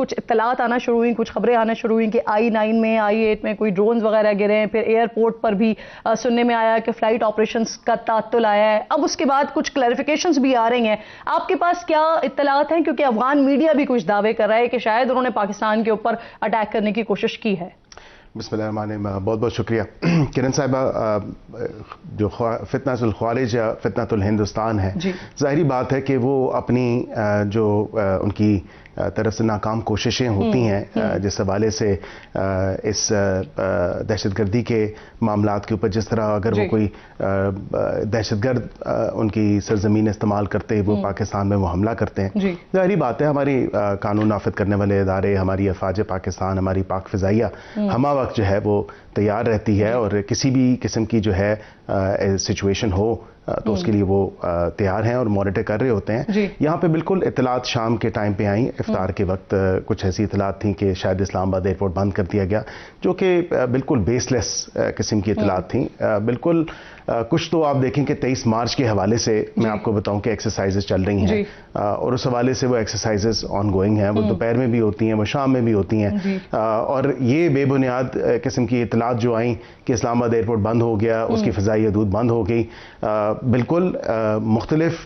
کچھ اطلاعات آنا شروع ہوئیں, کچھ خبریں آنا شروع ہوئیں کہ I-9 میں I-8 میں کوئی ڈرونز وغیرہ گرے ہیں, پھر ایئرپورٹ پر بھی سننے میں آیا کہ فلائٹ آپریشنز کا تعطل آیا ہے. اب اس کے بعد کچھ کلیریفیکیشنز بھی آ رہی ہیں, آپ کے پاس کیا اطلاعات ہیں؟ کیونکہ افغان میڈیا بھی کچھ دعوے کر رہا ہے کہ شاید انہوں نے پاکستان کے اوپر اٹیک کرنے کی کوشش کی ہے. بسم اللہ الرحمن الرحیم. بہت بہت شکریہ کرن صاحبہ. جو فتنۃ الخوارج یا فتنۃ الہندوستان ہے, ظاہری بات ہے کہ وہ اپنی جو ان کی طرف سے ناکام کوششیں ہوتی ہیں جس حوالے سے اس دہشت گردی کے معاملات کے اوپر, جس طرح اگر وہ کوئی دہشت گرد ان کی سرزمین استعمال کرتے وہ پاکستان میں وہ حملہ کرتے ہیں, ظاہری بات ہے ہماری قانون نافذ کرنے والے ادارے, ہماری افواج پاکستان, ہماری پاک فضائیہ ہمہ وقت جو ہے وہ تیار رہتی ہے, اور کسی بھی قسم کی جو ہے سچویشن ہو تو اس کے لیے وہ تیار ہیں اور مانیٹر کر رہے ہوتے ہیں. یہاں پہ بالکل اطلاعات شام کے ٹائم پہ آئیں, افطار کے وقت کچھ ایسی اطلاعات تھیں کہ شاید اسلام آباد ایئرپورٹ بند کر دیا گیا, جو کہ بالکل بیس لیس قسم کی اطلاعات تھیں. بالکل کچھ تو آپ دیکھیں کہ 23 مارچ کے حوالے سے میں آپ کو بتاؤں کہ ایکسرسائزز چل رہی ہیں, اور اس حوالے سے وہ ایکسرسائزز آن گوئنگ ہیں, وہ دوپہر میں بھی ہوتی ہیں, وہ شام میں بھی ہوتی ہیں, اور یہ بے بنیاد قسم کی اطلاعات جو آئیں کہ اسلام آباد ایئرپورٹ بند ہو گیا, اس کی فضائی حدود بند ہو گئی, بالکل مختلف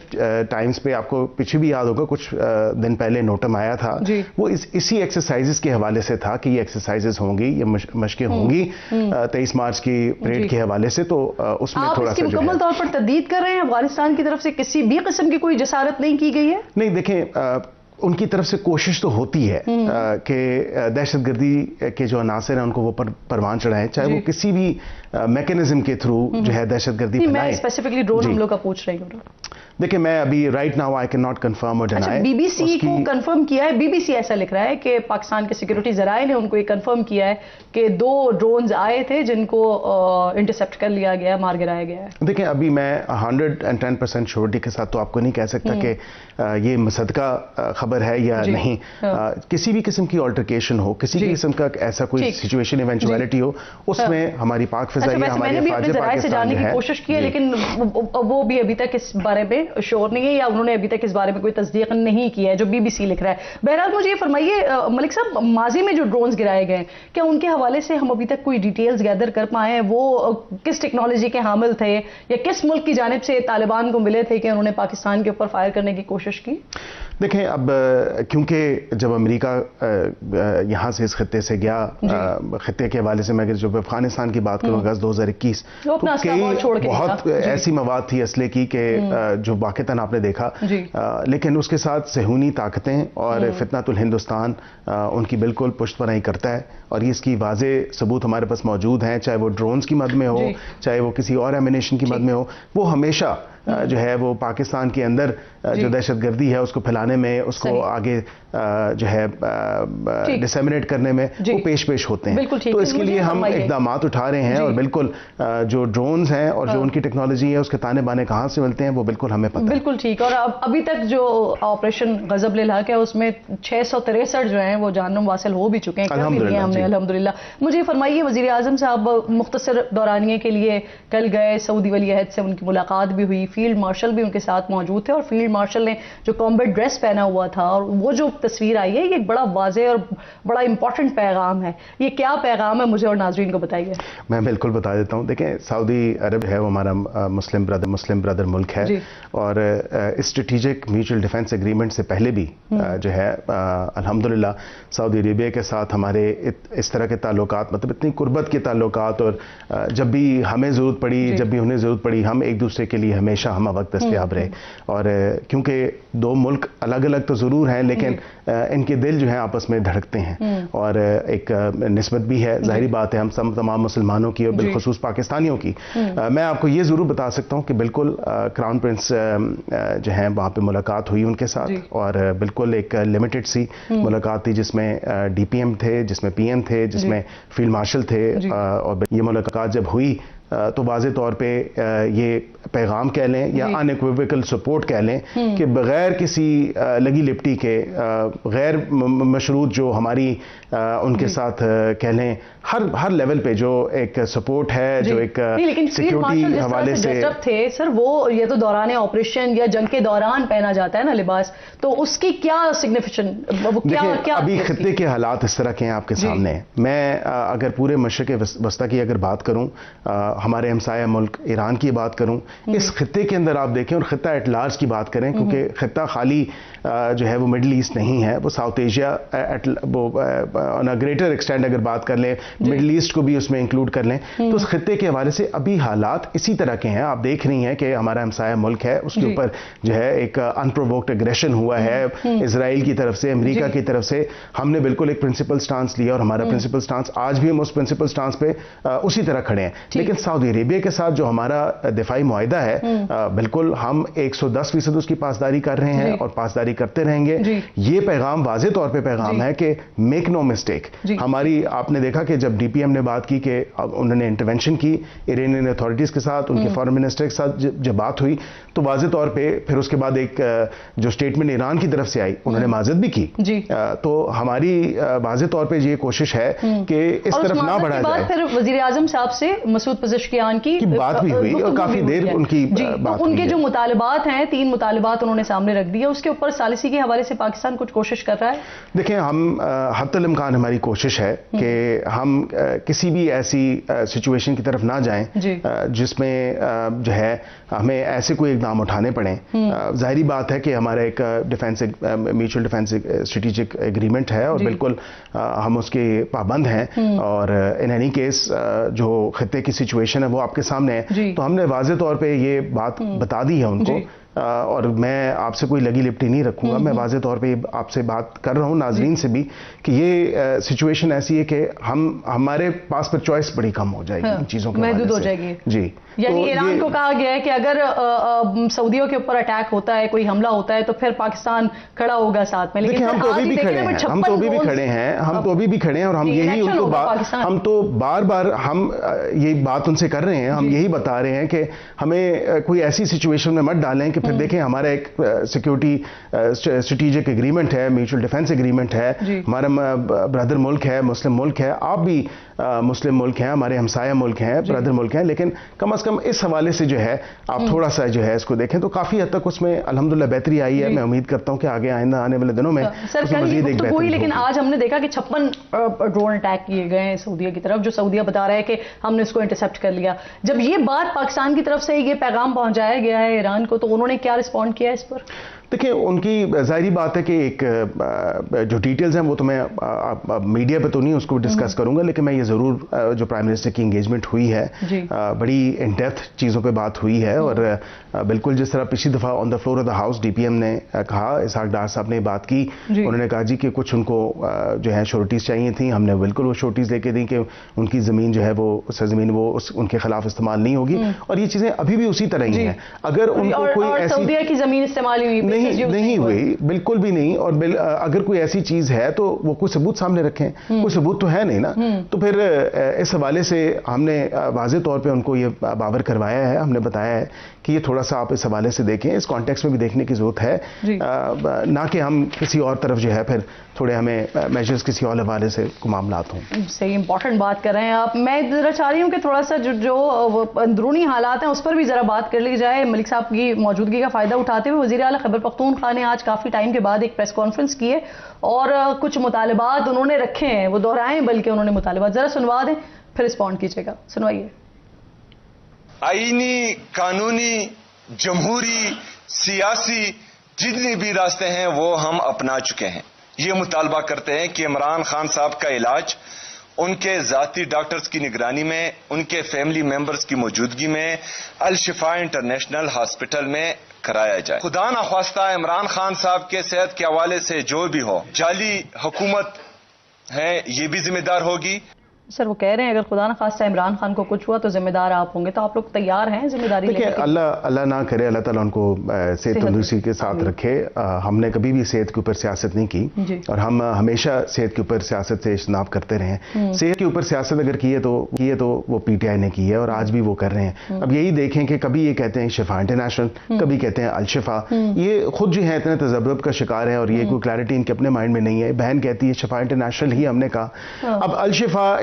ٹائمز پہ آپ کو پیچھے بھی یاد ہوگا کچھ دن پہلے نوٹم آیا تھا, وہ اسی ایکسرسائزز کے حوالے سے تھا کہ یہ ایکسرسائزز ہوں گی, یہ مشقیں ہوں گی 23 مارچ کی پریڈ کے حوالے سے. تو اس میں آپ اس کی مکمل طور پر تردید کر رہے ہیں؟ افغانستان کی طرف سے کسی بھی قسم کی کوئی جسارت نہیں کی گئی ہے؟ نہیں, دیکھیں ان کی طرف سے کوشش تو ہوتی ہے کہ دہشت گردی کے جو عناصر ہیں ان کو وہ پروان چڑھائیں, چاہے وہ کسی بھی میکینزم کے تھرو جو ہے دہشت گردی پھیلائیں. میں اسپیسیفکلی ڈرون حملوں کا پوچھ رہی ہوں. دیکھیں میں ابھی right now I can not confirm اور ڈینائی. بی بی سی کو کنفرم کیا ہے, بی بی سی ایسا لکھ رہا ہے کہ پاکستان کے سیکورٹی ذرائع نے ان کو یہ کنفرم کیا ہے کہ 2 ڈرونز آئے تھے جن کو انٹرسپٹ کر لیا گیا, مار گرایا گیا ہے. دیکھیں ابھی میں 110% شیورٹی کے ساتھ تو آپ کو نہیں کہہ سکتا کہ یہ مصدقہ خبر ہے یا نہیں. کسی بھی قسم کی آلٹرکیشن ہو, کسی بھی قسم کا ایسا کوئی سچویشن ایونچویلٹی ہو, اس میں ہماری پاک فضائیہ, ہماری افواج پاکستان جو ہے, کوشش کی ہے, لیکن وہ بھی ابھی تک اس بارے میں شور نہیں ہے, یا انہوں نے ابھی تک اس بارے میں کوئی تصدیق نہیں کی ہے جو بی بی سی لکھ رہا ہے. بہرحال مجھے یہ فرمائیے ملک صاحب, ماضی میں جو ڈرونز گرائے گئے کیا ان کے حوالے سے ہم ابھی تک کوئی ڈیٹیلز گیدر کر پائے ہیں؟ وہ کس ٹیکنالوجی کے حامل تھے, یا کس ملک کی جانب سے طالبان کو ملے تھے کہ انہوں نے پاکستان کے اوپر فائر کرنے کی کوشش کی؟ دیکھیں اب کیونکہ جب امریکہ یہاں سے اس خطے سے گیا, خطے کے حوالے سے میں اگر جب افغانستان کی بات کروں اگست 2021 تو کئی بہت ایسی مواد تھی اسلحے کی کہ جو واقعتاً آپ نے دیکھا, لیکن اس کے ساتھ صہیونی طاقتیں اور فتنۃ الہندوستان ان کی بالکل پشت پناہی کرتا ہے, اور یہ اس کی واضح ثبوت ہمارے پاس موجود ہیں, چاہے وہ ڈرونز کی مد میں ہو, چاہے وہ کسی اور ایمونیشن کی مد میں ہو. وہ ہمیشہ جو ہے وہ پاکستان کے اندر جو دہشت گردی ہے اس کو پھیلانے میں, اس کو آگے جو ہے ڈسیمنیٹ کرنے میں وہ پیش ہوتے ہیں. تو اس کے لیے ہم اقدامات اٹھا رہے ہیں, اور بالکل جو ڈرونز ہیں اور جو ان کی ٹیکنالوجی ہے اس کے تانے بانے کہاں سے ملتے ہیں وہ بالکل ہمیں پتہ ہے. بالکل ٹھیک. اور ابھی تک جو آپریشن غضب للحق ہے اس میں 663 جو ہیں وہ جہنم واصل ہو بھی چکے ہیں الحمدللہ. مجھے فرمائیے وزیر اعظم صاحب مختصر دورانیے کے لیے کل گئے, سعودی ولی عہد سے ان کی ملاقات بھی ہوئی, فیلڈ مارشل بھی ان کے ساتھ موجود تھے, اور فیلڈ مارشل نے جو کامبیٹ ڈریس پہنا ہوا تھا, اور وہ جو تصویر آئی ہے یہ ایک بڑا واضح اور بڑا امپورٹنٹ پیغام ہے. یہ کیا پیغام ہے مجھے اور ناظرین کو بتائیے. میں بالکل بتا دیتا ہوں. دیکھیں سعودی عرب ہے وہ ہمارا مسلم برادر ملک ہے, اور اسٹریٹجک میوچل ڈیفنس ایگریمنٹ سے پہلے بھی جو ہے الحمدللہ سعودی عربیہ کے ساتھ ہمارے اس طرح کے تعلقات, مطلب اتنی قربت کے تعلقات, اور جب بھی ہمیں ضرورت پڑی, جب بھی انہیں ضرورت پڑی, ہم ایک دوسرے کے لیے ہمیشہ ہمہ وقت دستیاب رہے. اور کیونکہ 2 ملک الگ الگ تو ضرور ہیں, لیکن ان کے دل جو ہیں آپس میں دھڑکتے ہیں, اور ایک نسبت بھی ہے. ظاہری بات ہے ہم تمام مسلمانوں کی اور بالخصوص پاکستانیوں کی. میں آپ کو یہ ضرور بتا سکتا ہوں کہ بالکل کراؤن پرنس جو ہیں وہاں پہ ملاقات ہوئی ان کے ساتھ, اور بالکل ایک لمیٹڈ سی ملاقات تھی جس میں ڈی پی ایم تھے, جس میں پی ایم تھے, جس میں فیلڈ مارشل تھے. اور یہ ملاقات جب ہوئی تو واضح طور پہ یہ پیغام کہہ لیں یا ان ایکویویکل سپورٹ کہہ لیں کہ بغیر کسی لگی لپٹی کے غیر مشروط جو ہماری ان کے ساتھ کہہ لیں ہر لیول پہ جو ایک سپورٹ ہے جو ایک سیکیورٹی حوالے سے تھے سر، وہ یہ تو دوران آپریشن یا جنگ کے دوران پہنا جاتا ہے نا لباس، تو اس کی کیا سگنیفیکشن؟ ابھی خطے کے حالات اس طرح کے ہیں آپ کے سامنے. میں اگر پورے مشرق وسطیٰ کی اگر بات کروں، ہمارے ہمسایہ ملک ایران کی بات کروں، اس خطے کے اندر آپ دیکھیں اور خطہ ایٹ لارج کی بات کریں، کیونکہ خطہ خالی جو ہے وہ مڈل ایسٹ نہیں ہے، وہ south Asia on a greater extend اگر بات کر لیں، مڈل ایسٹ کو بھی اس میں انکلوڈ کر لیں، تو اس خطے کے حوالے سے ابھی حالات اسی طرح کے ہیں. آپ دیکھ رہی ہیں کہ ہمارا ہمسایہ ملک ہے، اس کے اوپر جو ہے ایک انپرووکڈ اگریشن ہوا ہے اسرائیل کی طرف سے، امریکہ کی طرف سے. ہم نے بالکل ایک پرنسپل سٹانس لیا اور ہمارا پرنسپل سٹانس آج بھی ہم اس پرنسپل سٹانس پہ اسی طرح کھڑے ہیں. لیکن سعودی عربیہ کے ساتھ جو ہمارا دفاعی معاہدہ ہے، بالکل ہم 110% اس کی پاسداری کر رہے ہیں اور پاسداری کرتے رہیں گے. یہ پیغام واضح طور پہ پیغام ہے کہ میک نو مسٹیک. ہماری آپ نے دیکھا کہ جب ڈی پی ایم نے بات کی کہ انہوں نے انٹرونشن کی ایرانین اتھارٹیز کے ساتھ، ان کے فارن منسٹر کے ساتھ جب بات ہوئی تو واضح طور پہ پھر اس کے بعد ایک جو اسٹیٹمنٹ ایران کی طرف سے آئی، انہوں نے معذرت بھی کی. تو ہماری واضح طور پہ یہ کوشش ہے کہ اس طرف نہ بڑھا جائے. پھر وزیر اعظم صاحب سے مسعود پزشکیان کی بات بھی ہوئی اور کافی دیر ان کی بات ہوئی. ان کے جو مطالبات ہیں 3 مطالبات انہوں نے سامنے رکھ دیے، اس کے اوپر ثالثی کے حوالے سے پاکستان کچھ کوشش کر رہا ہے. دیکھیں، ہم حتی الامکان ہماری کوشش ہے کہ ہم کسی بھی ایسی سچویشن کی طرف نہ جائیں جس میں جو ہے ہمیں ایسے کوئی اقدام اٹھانے پڑیں. ظاہری بات ہے کہ ہمارا ایک defence mutual defence strategic agreement ہے اور بالکل ہم اس کے پابند ہیں، اور ان اینی کیس جو خطے کی سچویشن ہے وہ آپ کے سامنے ہے. تو ہم نے واضح طور پہ یہ بات بتا دی ہے ان کو، اور میں آپ سے کوئی لگی لپٹی نہیں رکھوں گا. میں واضح طور پہ آپ سے بات کر رہا ہوں ناظرین سے بھی کہ یہ سچویشن ایسی ہے کہ ہمارے پاس پر چوائس بڑی کم ہو جائے گی ان چیزوں کے محدود ہو جائے گی. جی، یعنی ایران کو کہا گیا ہے کہ اگر سعودیوں کے اوپر اٹیک ہوتا ہے، کوئی حملہ ہوتا ہے تو پھر پاکستان کھڑا ہوگا ساتھ میں. لیکن ہم تو ابھی بھی کھڑے ہیں، ہم تو ابھی بھی کھڑے ہیں، ہم تو ابھی بھی کھڑے ہیں، اور ہم یہی ہم تو بار بار ہم یہ بات ان سے کر رہے ہیں. ہم یہی بتا رہے ہیں کہ ہمیں کوئی ایسی سچویشن میں مت ڈالیں کہ پھر دیکھیں ہمارا ایک سیکیورٹی اسٹریٹجک ایگریمنٹ ہے، میوچل ڈیفینس ایگریمنٹ ہے، ہمارا بردر ملک ہے، مسلم ملک ہے. آپ بھی مسلم ملک ہیں، ہمارے ہمسایہ ملک ہیں، بردر ملک ہیں. لیکن کم از کم اس حوالے سے جو ہے آپ تھوڑا سا جو ہے اس کو دیکھیں تو کافی حد تک اس میں الحمدللہ بہتری آئی ہے. میں امید کرتا ہوں کہ آگے آئندہ آنے والے دنوں میں مزید ایک بہتری. لیکن آج ہم نے دیکھا کہ 56 ڈرون اٹیک کیے گئے ہیں سعودیہ کی طرف، جو سعودیہ بتا رہا ہے کہ ہم نے اس کو انٹرسپٹ کر لیا. جب یہ بات پاکستان کی طرف سے یہ پیغام پہنچایا گیا ہے ایران کو، تو انہوں نے کیا رسپونڈ کیا اس پر؟ دیکھیں، ان کی ظاہری بات ہے کہ ایک جو ڈیٹیلز ہیں وہ تو میں میڈیا پہ تو نہیں اس کو ڈسکس کروں گا، لیکن میں یہ ضرور جو پرائم منسٹر کی انگیجمنٹ ہوئی ہے بڑی ان ڈیپتھ چیزوں پہ بات ہوئی ہے. اور بالکل جس طرح پچھلی دفعہ on the floor of the house D P M نے کہا، اسحاق ڈار صاحب نے بات کی، انہوں نے کہا جی کہ کچھ ان کو جو ہے شورٹیز چاہیے تھیں. ہم نے بالکل وہ شورٹیز لے کے دیں کہ ان کی زمین جو ہے وہ سرزمین وہ ان کے خلاف استعمال نہیں ہوگی. اور یہ چیزیں ابھی بھی اسی طرح ہی ہیں. اگر ان کو کوئی ایسی سعودیہ کی زمین استعمال نہیں ہوئی، بالکل بھی نہیں. اور اگر کوئی ایسی چیز ہے تو وہ کوئی ثبوت سامنے رکھیں. کوئی ثبوت تو ہے نہیں نا. تو پھر اس حوالے سے ہم نے واضح طور پہ ان کو یہ باور کروایا ہے. ہم نے بتایا ہے کہ یہ تھوڑا سا آپ اس حوالے سے دیکھیں، اس کانٹیکس میں بھی دیکھنے کی ضرورت ہے، نہ کہ ہم کسی اور طرف جو ہے پھر تھوڑے ہمیں میجرز کسی اور حوالے سے معاملات ہوں. صحیح امپورٹنٹ بات کر رہے ہیں آپ. میں ذرا چاہ رہی ہوں کہ تھوڑا سا جو اندرونی حالات ہیں اس پر بھی ذرا بات کر لی جائے. ملک صاحب کی موجودگی کا فائدہ اٹھاتے ہوئے وزیر اعلیٰ خیبر پختونخوا نے آج کافی ٹائم کے بعد ایک پریس کانفرنس کی ہے اور کچھ مطالبات انہوں نے رکھے ہیں، وہ دہرائیں بلکہ انہوں نے مطالبات. ذرا سنوا دیں پھر رسپونڈ کیجیے گا. سنوائیے. آئینی، قانونی، جمہوری، سیاسی جتنے بھی راستے ہیں وہ ہم اپنا چکے ہیں. یہ مطالبہ کرتے ہیں کہ عمران خان صاحب کا علاج ان کے ذاتی ڈاکٹرز کی نگرانی میں، ان کے فیملی ممبرز کی موجودگی میں الشفا انٹرنیشنل ہاسپٹل میں کرایا جائے. خدا نخواستہ عمران خان صاحب کے صحت کے حوالے سے جو بھی ہو، جعلی حکومت ہے یہ بھی ذمہ دار ہوگی. سر وہ کہہ رہے ہیں اگر خدا نہ خواستہ عمران خان کو کچھ ہوا تو ذمہ دار آپ ہوں گے، تو آپ لوگ تیار ہیں ذمہ داری لینے کے؟ اللہ نہ کرے، اللہ تعالیٰ ان کو صحت تندرستی کے ساتھ رکھے. ہم نے کبھی بھی صحت کے اوپر سیاست نہیں کی اور ہم ہمیشہ صحت کے اوپر سیاست سے اجتناب کرتے رہے ہیں. صحت کے اوپر سیاست اگر کی ہے تو وہ پی ٹی آئی نے کی ہے اور آج بھی وہ کر رہے ہیں. اب یہی دیکھیں کہ کبھی یہ کہتے ہیں شفا انٹرنیشنل، کبھی کہتے ہیں الشفا. یہ خود جو ہے اتنے تذبذب کا شکار ہے اور یہ کوئی کلیئرٹی ان کے اپنے مائنڈ میں نہیں ہے. بہن کہتی ہے شفا انٹرنیشنل ہی ہم نے کہا. اب الشفا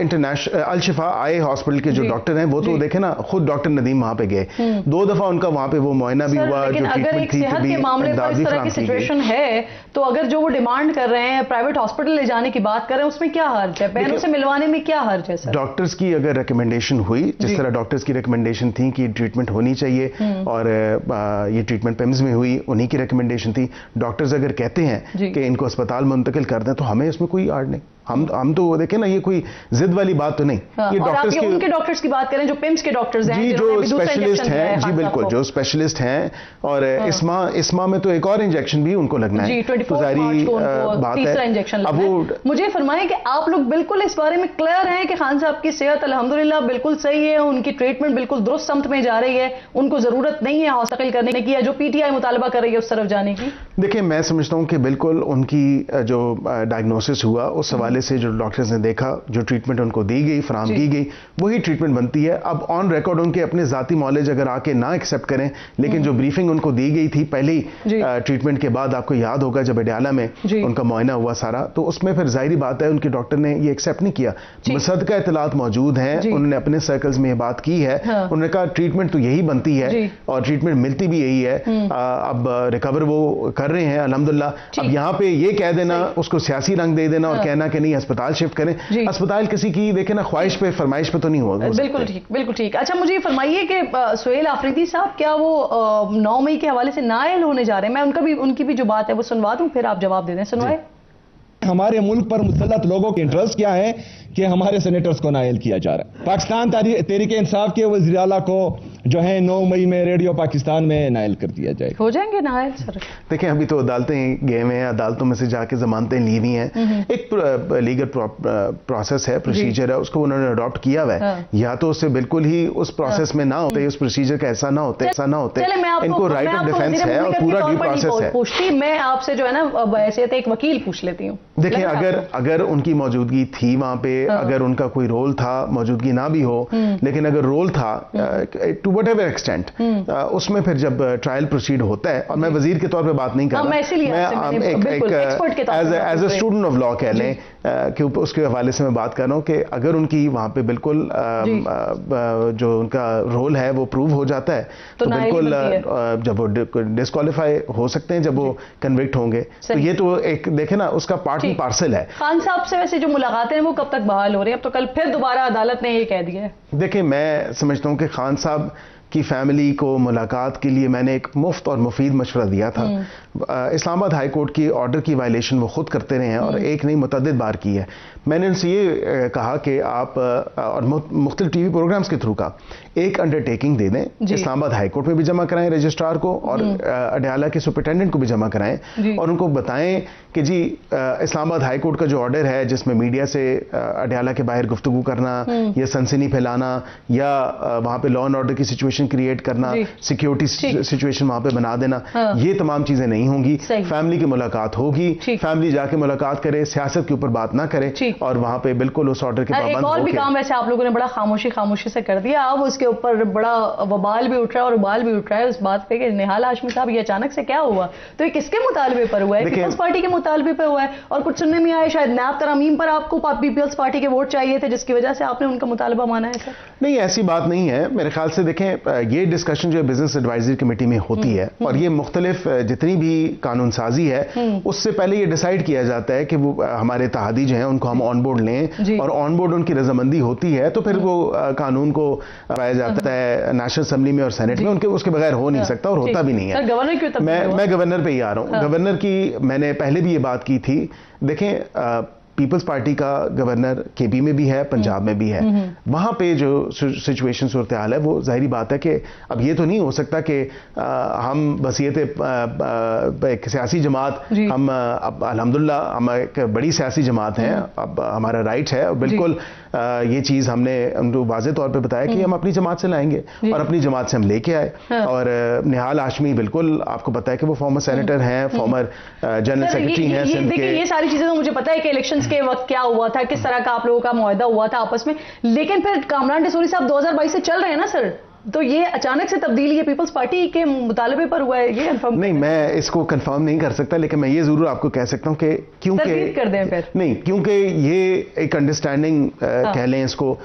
آئے ہاسپٹل کے جو ڈاکٹر ہیں وہ تو دیکھیں نا، خود ڈاکٹر ندیم وہاں پہ گئے 2 دفعہ ان کا وہاں پہ وہ معائنہ بھی ہوا، جو ٹریٹمنٹ تھی صحت کے معاملے پر اس طرح کی سچویشن ہے تو اگر جو وہ ڈیمانڈ کر رہے ہیں پرائیویٹ ہاسپٹل لے جانے کی بات کر رہے ہیں اس میں کیا حرج ہے؟ بہنوں سے ملوانے میں کیا حرج ہے؟ ڈاکٹرز کی اگر ریکمنڈیشن ہوئی، جس طرح ڈاکٹرز کی ریکمنڈیشن تھی کہ ٹریٹمنٹ ہونی چاہیے اور یہ ٹریٹمنٹ پیمز میں ہوئی، انہی کی ریکمنڈیشن تھی. ڈاکٹرز اگر کہتے ہیں کہ ان کو اسپتال منتقل کر دیں تو ہمیں اس میں کوئی آڑ نہیں. ہم تو دیکھیں نا، یہ کوئی ضد والی بات تو نہیں. یہ ان کے ڈاکٹرز کی بات کریں جو پیمز کے ڈاکٹرز ہیں، جی جو اسپیشلسٹ ہیں، جی بالکل جو اسپیشلسٹ ہیں. اور اسما میں تو ایک اور انجیکشن بھی ان کو لگنا ہے، تو ظاہری بات ہے. اب وہ مجھے فرمائیں کہ آپ لوگ بالکل اس بارے میں کلیئر ہیں کہ خان صاحب کی صحت الحمدللہ بالکل صحیح ہے، ان کی ٹریٹمنٹ بالکل درست سمت میں جا رہی ہے، ان کو ضرورت نہیں ہے ہاسپٹل کرنے کی یا جو پی ٹی آئی مطالبہ کر رہی ہے اس طرف جانے کی؟ دیکھیں میں سمجھتا ہوں کہ بالکل ان کی جو ڈائگنوسس ہوا اس حوالے سے جو ڈاکٹرز نے دیکھا، جو ٹریٹمنٹ ان کو دی گئی، فراہم کی گئی، وہی ٹریٹمنٹ بنتی ہے. اب آن ریکارڈ ان کے اپنے ذاتی معالج اگر آ کے نہ ایکسیپٹ کریں، لیکن جو بریفنگ ان کو دی گئی تھی پہلی ٹریٹمنٹ کے بعد، آپ کو یاد ہوگا جب اڈیالہ میں ان کا معائنہ ہوا سارا، تو اس میں پھر ظاہری بات ہے ان کے ڈاکٹر نے یہ ایکسیپٹ نہیں کیا. مصدقہ اطلاعات موجود ہیں، انہوں نے اپنے سرکلز میں یہ بات کی ہے، انہوں نے کہا ٹریٹمنٹ تو یہی بنتی ہے اور ٹریٹمنٹ ملتی بھی یہی ہے. اب ریکور وہ کر رہے ہیں الحمدللہ. اب یہاں پہ یہ کہہ دینا، اس کو سیاسی رنگ دے دینا اور کہنا کہ نہیں اسپتال شفٹ کریں، اسپتال کسی کی دیکھیں نا خواہش پہ فرمائش پہ تو نہیں ہوگا. بالکل ٹھیک، بالکل ٹھیک. اچھا مجھے یہ فرمائیے کہ سہیل آفریدی صاحب کیا وہ 9 مئی کے حوالے سے نائل ہونے جا رہے ہیں؟ میں ان کی بھی جو بات ہے وہ سنوا دوں، پھر آپ جواب دے دیں. سنوائے. ہمارے ملک پر مسلط لوگوں کے انٹرسٹ کیا ہے کہ ہمارے سینیٹرز کو نائل کیا جا رہا ہے. پاکستان تحریک انصاف کے وزیر اعلیٰ کو جو ہے 9 مئی میں ریڈیو پاکستان میں نائل کر دیا جائے. ہو جائیں گے نائل سر؟ دیکھیں ابھی تو عدالتیں گئے ہوئے ہیں، عدالتوں میں سے جا کے ضمانتیں لی ہوئی ہیں. ایک لیگل پروسیس ہے، پروسیجر ہے، اس کو انہوں نے اڈاپٹ کیا ہوا ہے. یا تو اس سے بالکل ہی اس پروسیس میں نہ ہوتے، اس پروسیجر کا ایسا نہ ہوتے. ان کو رائٹ آف ڈیفینس ہے اور پورا ڈیو پروسیس ہے. میں آپ سے جو ہے نا بحیثیت ایک وکیل پوچھ لیتی ہوں. دیکھیں اگر ان کی موجودگی تھی وہاں پہ، اگر ان کا کوئی رول تھا، موجودگی نہ بھی ہو، لیکن اگر رول تھا ٹو وٹ ایور ایکسٹینٹ، اس میں پھر جب ٹرائل پروسیڈ ہوتا ہے، اور میں وزیر کے طور پہ بات نہیں کر رہا، as a student of law کہہ لیں کہ اس کے حوالے سے میں بات کر رہا ہوں کہ اگر ان کی وہاں پہ بالکل جو ان کا رول ہے وہ پروو ہو جاتا ہے تو بالکل جب وہ ڈسکوالیفائی ہو سکتے ہیں جب وہ کنوکٹ ہوں گے. تو یہ تو ایک دیکھیں نا اس کا پارٹ اینڈ پارسل ہے. خان صاحب سے ویسے جو ملاقاتیں ہیں وہ کب تک بحال ہو رہی ہیں؟ اب تو کل پھر دوبارہ عدالت نے یہ کہہ دیا ہے. دیکھیں میں سمجھتا ہوں کہ خان صاحب کی فیملی کو ملاقات کے لیے میں نے ایک مفت اور مفید مشورہ دیا تھا. اسلام آباد ہائی کورٹ کی آرڈر کی وائلیشن وہ خود کرتے رہے ہیں اور ایک نہیں متعدد بار کی ہے. میں نے ان سے یہ کہا کہ آپ اور مختلف ٹی وی پروگرامز کے تھرو کا ایک انڈرٹیکنگ دے دیں، اسلام آباد ہائی کورٹ میں بھی جمع کرائیں رجسٹرار کو اور اڈیالہ کے سپرنٹینڈنٹ کو بھی جمع کرائیں اور ان کو بتائیں کہ جی اسلام آباد ہائی کورٹ کا جو آرڈر ہے جس میں میڈیا سے اڈیالہ کے باہر گفتگو کرنا یا سنسنی پھیلانا یا وہاں پہ لا اینڈ آرڈر کی سچویشن کریٹ کرنا، سیکیورٹی سچویشن وہاں پہ بنا دینا، یہ تمام چیزیں نہیں ہوں گی. فیملی کی ملاقات ہوگی، فیملی جا کے ملاقات کرے، سیاست کے اوپر بات نہ کرے اور وہاں پہ بالکل اس آرڈر کے پابند ہو کے. ایک اور بھی کام ویسے آپ لوگوں نے بڑا خاموشی سے کر دیا، اب اس کے اوپر بڑا وبال بھی اٹھ رہا ہے اور ابال بھی اٹھ رہا ہے اس بات پہ کہ نہال ہاشمی صاحب یہ اچانک سے کیا ہوا. تو یہ کس کے مطالبے پر ہوا ہے؟ پیپلز پارٹی کے مطالبے پہ ہوا ہے اور کچھ سننے میں آئے شاید نیب ترامیم پر آپ کو پیپلز پارٹی کے ووٹ چاہیے تھے جس کی وجہ سے آپ نے ان کا مطالبہ مانا ہے. سر نہیں ایسی بات نہیں ہے میرے خیال سے. دیکھیں یہ ڈسکشن جو بزنس ایڈوائزری کمیٹی میں ہوتی ہے اور یہ مختلف جتنی بھی قانون سازی ہے اس سے پہلے یہ ڈیسائیڈ کیا جاتا ہے کہ وہ ہمارے اتحادی جو ہیں ان کو ہم آن بورڈ لیں اور آن بورڈ ان کی رضامندی ہوتی ہے تو پھر وہ قانون کو پایا جاتا ہے نیشنل اسمبلی میں اور سینٹ میں. اس کے بغیر ہو نہیں سکتا اور ہوتا بھی نہیں ہے. میں گورنر پہ ہی آ رہا ہوں. گورنر کی میں نے پہلے بھی یہ بات کی تھی. دیکھیں پیپلز پارٹی کا گورنر کے پی میں بھی ہے, پنجاب میں بھی ہے. وہاں پہ جو سچویشن صورتحال ہے وہ ظاہری بات ہے کہ اب یہ تو نہیں ہو سکتا کہ ہم وصیت ایک سیاسی جماعت, ہم اب الحمدللہ ہم ایک بڑی سیاسی جماعت ہیں, اب ہمارا رائٹ ہے, بالکل یہ چیز ہم نے واضح طور پہ بتایا کہ ہم اپنی جماعت سے لائیں گے, اور اپنی جماعت سے ہم لے کے آئے. اور نہال ہاشمی بالکل آپ کو پتا ہے کہ وہ فارمر سینیٹر ہیں, فارمر جنرل سیکرٹری ہیں سندھ کے. یہ ساری چیزیں تو مجھے پتا ہے کہ الیکشنز کے وقت کیا ہوا تھا, کس طرح کا آپ لوگوں کا معاہدہ ہوا تھا آپس میں, لیکن پھر کامران ٹیسوری صاحب 2022 سے چل رہے ہیں نا سر, تو یہ اچانک سے تبدیلی یہ پیپلز پارٹی کے مطالبے پر ہوا ہے, یہ کنفرم نہیں, میں اس کو کنفرم نہیں کر سکتا, لیکن میں یہ ضرور آپ کو کہہ سکتا ہوں کہ کیونکہ کر دیں پھر نہیں, کیونکہ یہ ایک انڈرسٹینڈنگ کہہ لیں اس کو,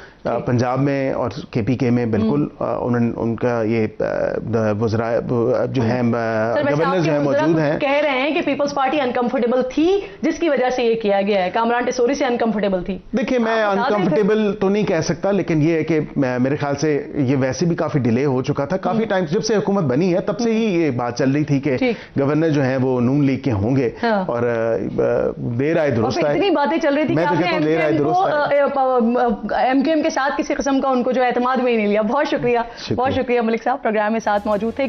پنجاب میں اور کے پی کے میں بالکل ان کا یہ وزراء جو ہیں گورنر جو ہیں موجود ہیں, کہہ رہے ہیں کہ پیپلز پارٹی انکمفرٹیبل تھی جس کی وجہ سے یہ کیا گیا ہے, کامران ٹیسوری سے انکمفرٹیبل تھی. دیکھیں میں انکمفرٹیبل تو نہیں کہہ سکتا, لیکن یہ ہے کہ میرے خیال سے یہ ویسے بھی کافی ڈیلے ہو چکا تھا, کافی ٹائم جب سے حکومت بنی ہے تب سے ہی یہ بات چل رہی تھی کہ گورنر جو ہیں وہ نون لیگ کے ہوں گے, اور دیر آئے درست آئے. اتنی باتیں چل رہی تھی ایم کیو ایم کے ساتھ کسی قسم کا ان کو جو اعتماد میں ہی نہیں لیا. بہت شکریہ, بہت شکریہ ملک صاحب, پروگرام میں ساتھ موجود تھے.